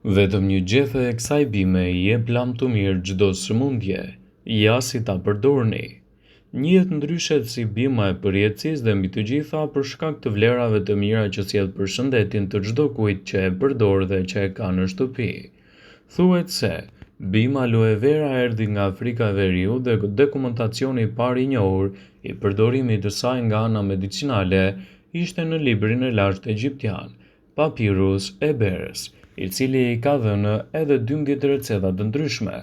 Vetëm një gjethe e kësaj bime I jep lam të mirë çdo sëmundje, ja si ta përdorni. Njihet ndryshet si bima e përjetësisë dhe mbi të gjitha për shkak të vlerave të mira që sjell për shëndetin të çdo kujt që e përdor dhe që e ka në shtëpi. Thuhet se bima aloe vera erdhi nga Afrika e Veriut dhe dokumentacioni I parë I njohur I përdorimit të saj nga ana medicinale ishte në librin e lashtë egjiptian, Papyrus Eberës, I cili I ka dhënë edhe 12 receta të ndryshme.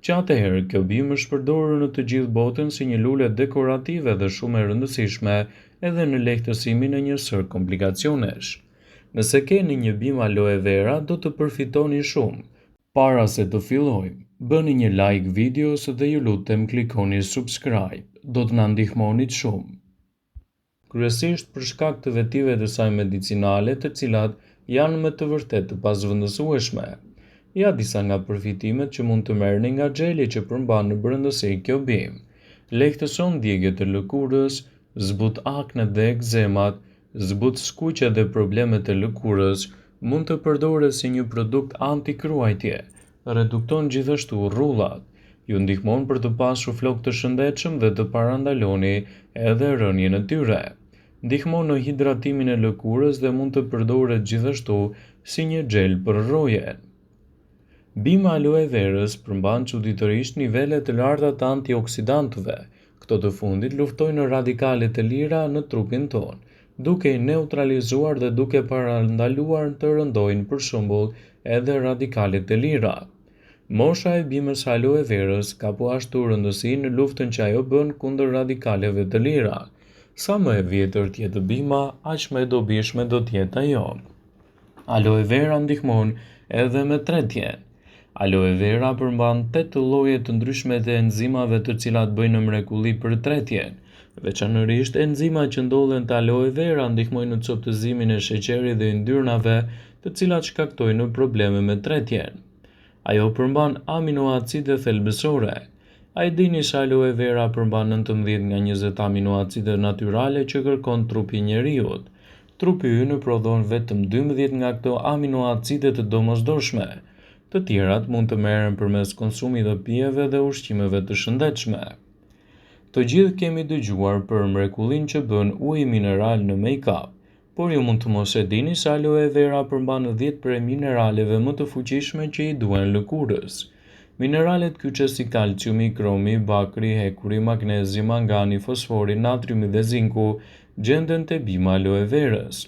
Që atëherë kjo bimë është përdorur në të gjithë botën si një lule dekorative dhe shumë e rëndësishme edhe në lehtësimin e një sër komplikacionesh. Nëse keni një bimë aloe vera, do të përfitoni shumë. Para se të fillojmë, bëni një like videos dhe ju lutem klikoni subscribe, do të na ndihmonit shumë. Kryesisht për shkak të vetive të saj medicinale, të cilat janë me të vërtetë të pazvendësueshme. Ja disa nga përfitimet që mund të merrni nga xheli që përmban në brendësi kjo bimë. Lehtëson djegjet e lëkurës, zbut aknet dhe ekzemat, zbut skuqjet dhe problemet e lëkurës, mund të përdoret si një produkt antikruajtje, redukton gjithashtu rrullat, ju ndihmon për të pasur flokë të shëndetshëm dhe të parandaloni edhe rënien e tyre. Ndihmon në hidratimin e lëkurës dhe mund të përdoret gjithashtu si një xhel për rrojen. Bima aloe verës përmban çuditërisht nivele të larta të antioksidantëve. Këto të fundit luftojnë radikalet e lira në trupin tonë, duke I neutralizuar dhe duke parandaluar të rëndojnë për shembull edhe radikalet e lira. Mosha e bimës aloe verës ka po ashtu rëndësi në luftën që ajo bën kundër radikaleve të lira. Sa më e vjetër të jetë bima, aq më e dobishme do të jetë ajo. Aloe vera ndihmon edhe me tretjen. Aloe vera përmban 8 lloje të ndryshme të enzimave të cilat bëjnë mrekulli për tretjen. Veçanërisht enzimat që ndodhen te aloe vera ndihmojnë në coptëzimin e sheqerit dhe yndyrnave, të cilat shkaktojnë probleme me tretjen. Ajo përmban aminoacide thelbësore. A I dini se aloe vera përmban 19 nga 20 aminoacide natyrale që kërkon trupi I njeriut. Trupi ynë prodhon vetëm 12 nga këto aminoacide të domosdoshme. Të tjerat mund të merren përmes konsumit të pijeve dhe ushqimeve të shëndetshme. Të gjithë kemi dëgjuar për mrekullinë që bën uji mineral në make-up, por ju mund të mos e dini se aloe vera përmban 10 prej mineraleve më të fuqishme që I duhen lëkurës. Mineralet kyçe si kalciumi, kromi, bakri, hekuri, magnezi, mangani, fosfori, natriumi dhe zinku gjenden te bima aloe verës.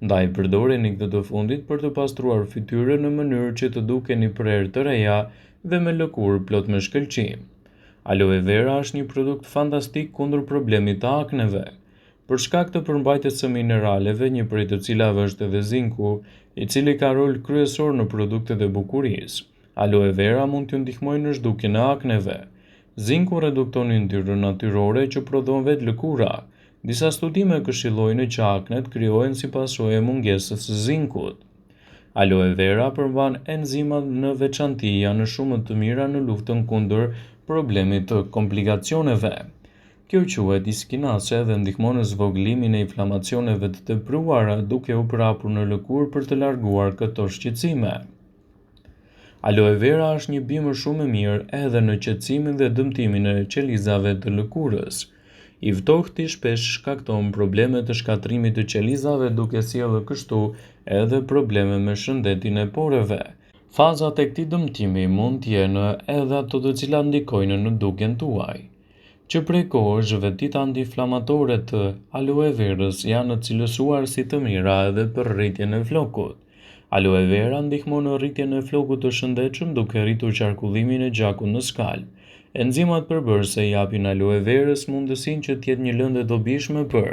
Ndaj përdoreni këtë të fundit për të pastruar fytyrën në mënyrë që të dukeni për erë të reja dhe me lëkurë plot me shkëlqim. Aloe vera është një produkt fantastik kundër problemit të akneve. Për shkak të përmbajtjes së mineraleve, një prej të cilave është edhe zinku, I cili ka rol kryesor në produktet e bukurisë. Aloe vera mund t'ju ndihmojë në zhdukjen e akneve. Zinku redukton yndyrën natyrore që prodhon vetë lëkura. Disa studime këshillojnë që aknet krijohen si pasojë e mungesës së zinkut. Aloe vera përmban enzima në veçanti janë shumë të mira në luftën kundër problemit të komplikacioneve. Kjo quhet iskinase dhe ndihmon në zvogëlimin e inflamacioneve të tepruara duke u prapur në lëkurë për të larguar këto shqetësime. Aloe vera është një bimë shumë e mirë edhe në qetësimin dhe dëmtimin e qelizave të lëkurës. I ftohti shpesh shkakton probleme të shkatrimit të qelizave duke sjellë kështu edhe probleme me shëndetin e poreve. Fazat e këtij dëmtimi mund të jenë edhe ato të cilat ndikojnë në dukjen tuaj. Që prej kohësh vetit antiinflamatore të aloe verës janë cilësuar si të mira edhe për rritjen e flokut. Aloe vera ndihmon në rritjen e flokut të shëndetshëm duke rritur qarkullimin e gjakut në skalp. Enzimat përbërëse I japin aloe verës mundësinë që të jetë një lëndë e dobishme për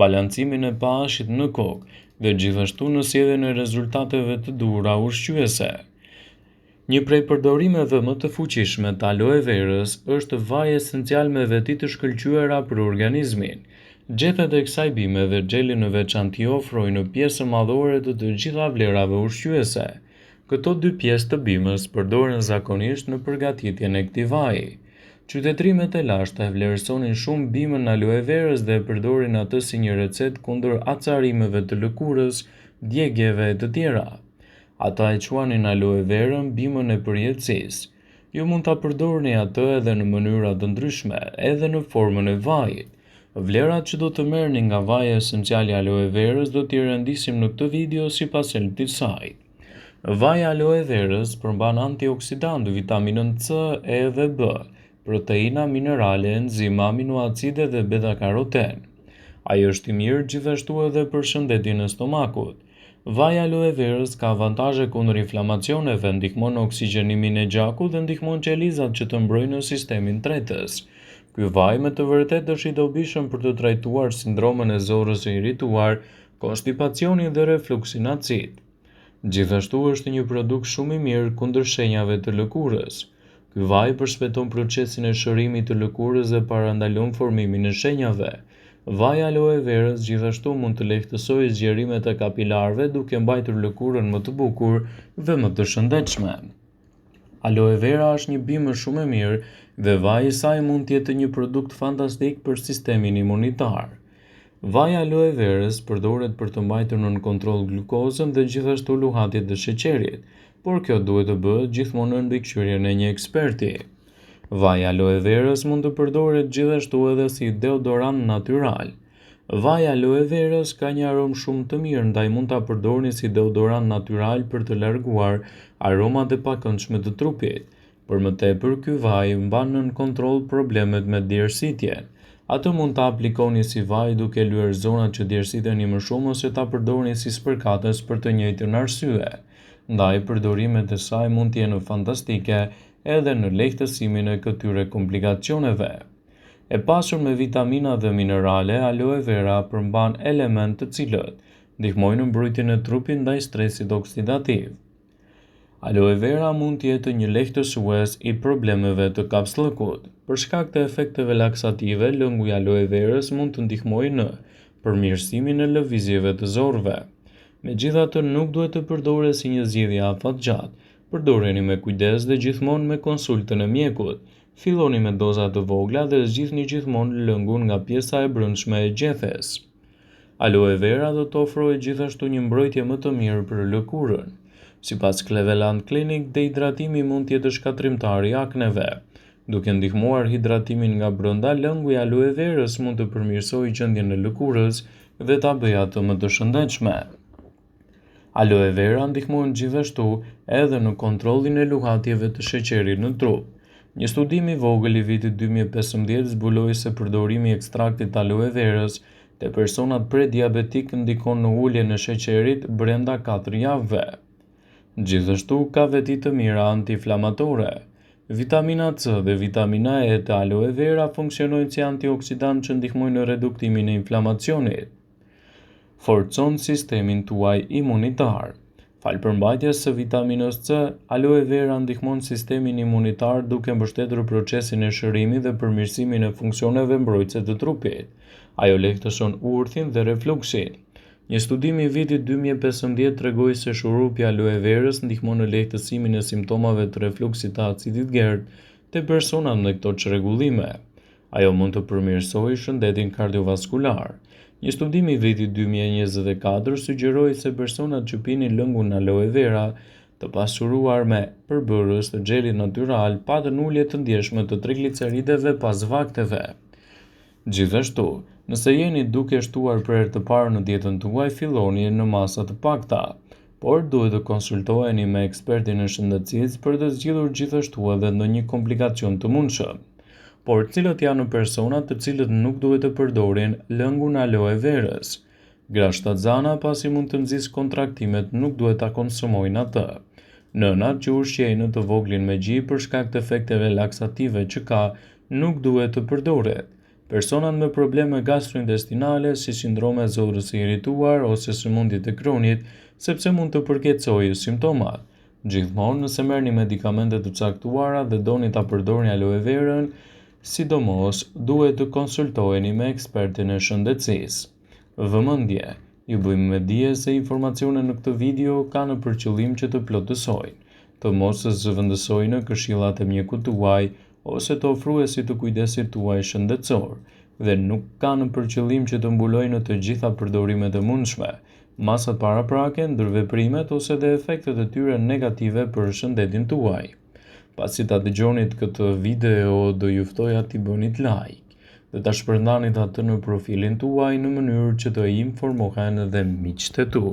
balancimin e pH-it në kokë dhe gjithashtu në sjelljen e rezultateve të duhura ushqyese. Një prej përdorimeve më të fuqishme të aloe verës është vaj esencial me veti të shkëlqyera për organizmin. Gjethet e kësaj bime dhe xheli në veçanti ofrojnë pjesë madhore të të gjitha vlerave ushqyese. Këto dy pjesë të bimës përdoren zakonisht në përgatitjen e këtij vaji. Qytetrimet e lashta e vlerësonin shumë bimën aloe verës dhe e përdorin atë si një recetë kundër acarimeve të lëkurës, djegjeve e të tjera. Ata e quanin aloe verën bimën e përjetësisë. Ju mund ta përdorni atë edhe në mënyra të ndryshme, edhe në formën e vajit. Vlerat që do të merrni nga vaji esencial i aloe verës do t'i rendisim në këtë video sipas helptit të saj. Vaji i aloe verës përmban antioksidantë, vitaminën C, E dhe B, proteina, minerale, enzima, aminoacide dhe beta-karoten. Ai është i mirë gjithashtu edhe për shëndetin e stomakut. Vaji i aloe verës ka avantazhe kundër inflamacioneve, ndihmon në oksigjenimin e gjakut dhe ndihmon qelizat që të mbrojnë në sistemin tretës. Ky vaj me të vërtetë është i dobishëm për të trajtuar sindromën e zorrës së irrituar, konstipacionin dhe refluksin acid. Gjithashtu është një produkt shumë i mirë kundër shenjave të lëkurës. Ky vaj përshpejton procesin e shërimit të lëkurës dhe parandalon formimin e shenjave. Vaji i aloe verës gjithashtu mund të lehtësojë zgjerimet e kapilarëve duke mbajtur lëkurën më të bukur dhe më të shëndetshme. Aloe vera është një bimë shumë e mirë dhe vaji i saj mund të jetë një produkt fantastik për sistemin imunitar. Vaji i aloe verës përdoret për të mbajtur nën kontroll glukozën dhe gjithashtu luhatjet e sheqerit, por kjo duhet të bëhet gjithmonë në mbikëqyrjen e një eksperti. Vaji i aloe verës mund të përdoret gjithashtu edhe si deodorant natyral. Vaji i aloe verës ka një aromë shumë të mirë, ndaj mund ta përdorni si deodorant natyral për të larguar aromat e pakëndshme të trupit. Për më tepër, ky vaj mban nën kontroll problemet me djersitjen. Atë mund ta aplikoni si vaj duke lyer zonat që djersiteni më shumë ose ta përdorni si spërkatës për të njëjtën arsye. Ndaj përdorimet e saj mund të jenë fantastike edhe në lehtësimin e këtyre komplikacioneve. E pasur me vitamina dhe minerale, aloe vera përmban elementë të cilët ndihmojnë në mbrojtjen e trupit ndaj stresit oksidativ. Aloe vera mund të jetë një lehtësues i problemeve të kapsllëkut. Për shkak të efekteve laksative, lëngu i aloe verës mund të ndihmojë në përmirësimin e lëvizjeve të zorrve. Megjithatë, nuk duhet të përdoret si një zgjidhje afatgjatë. Përdoreni me kujdes dhe gjithmonë me konsultën e mjekut. Filloni me doza të vogla dhe zgjidhni gjithmonë lëngun nga pjesa e brendshme e gjethes. Aloe vera do të ofrojë gjithashtu një mbrojtje më të mirë për lëkurën. Sipas Cleveland Clinic, dehidratimi mund të jetë shkatrimtar i akneve. Duke ndihmuar hidratimin nga brenda, lëngu i aloe verës mund të përmirësojë gjendjen e lëkurës dhe ta bëjë atë më të shëndetshme. Aloe vera ndihmon gjithashtu edhe në kontrollin e luhatjeve të sheqerit në trup. Një studim i vogël i vitit 2015 zbuloi se përdorimi i ekstraktit të aloe verës te personat prediabetik ndikon në uljen e sheqerit brenda 4 javëve. Gjithashtu ka veti të mira antiinflamatore. Vitamina C dhe vitamina E të aloe vera funksionojnë si antioksidantë që ndihmojnë në reduktimin e inflamacionit. Forcon sistemin tuaj imunitar. Fal përmbajtjes së vitaminës C, aloe vera ndihmon sistemin imunitar duke mbështetur procesin e shërimit dhe përmirësimin e funksioneve mbrojtëse të trupit. Ajo lehtëson urthin dhe refluksin. Një studim i vitit 2015 tregoi se shurupi i aloe verës ndihmon në lehtësimin e simptomave të refluksit të acidit gerd te personat me këto çrregullime. Ajo mund të përmirësojë shëndetin kardiovaskular. Një studim i vitit 2024 sugjeroi se personat që pinin lëngun aloe vera të pasuruar me përbërës të xhelit natyral patën ulje të ndjeshme të triglicerideve pas vakteve. Gjithashtu, nëse jeni duke shtuar për herë të parë në dietën tuaj, filloni në masa të pakta, por duhet të konsultoheni me ekspertin e shëndetësisë për të zgjidhur gjithashtu edhe ndonjë komplikacion të mundshëm. Por cilët janë personat të cilët nuk duhet të përdorin lëngun aloe verës? Gra shtatzana pasi mund të nxjisë kontraktimet nuk duhet ta konsumojnë atë. Nënat që ushqejnë të voglin me gji për shkak të efekteve laksative që ka nuk duhet të përdoret. Personat me probleme gastrointestinale si sindrome zorrës së irrituar ose sëmundjet e kronit, sepse mund të përkeqësojë simptomat. Gjithmonë nëse merrni medikamente të caktuara dhe doni ta përdorni aloe verën, sidomos duhet të konsultoheni me ekspertin e shëndetësisë. Vëmendje, ju bëjmë me dije se informacionet në këtë video kanë për qëllim që të plotësojnë, të mos zëvendësojnë këshillat e mjekut tuaj ose të ofruesit të kujdesit tuaj shëndetësor, dhe nuk kanë për qëllim që të mbulojnë të gjitha përdorimet e mundshme. masat paraprake, ndërveprimet ose edhe efektet e tyre negative për shëndetin tuaj. Pasi ta dëgjonit këtë video, do ju ftoja t'i bënit like dhe ta shpërndanit atë në profilin tuaj në mënyrë që të informohen edhe miqtë e tu.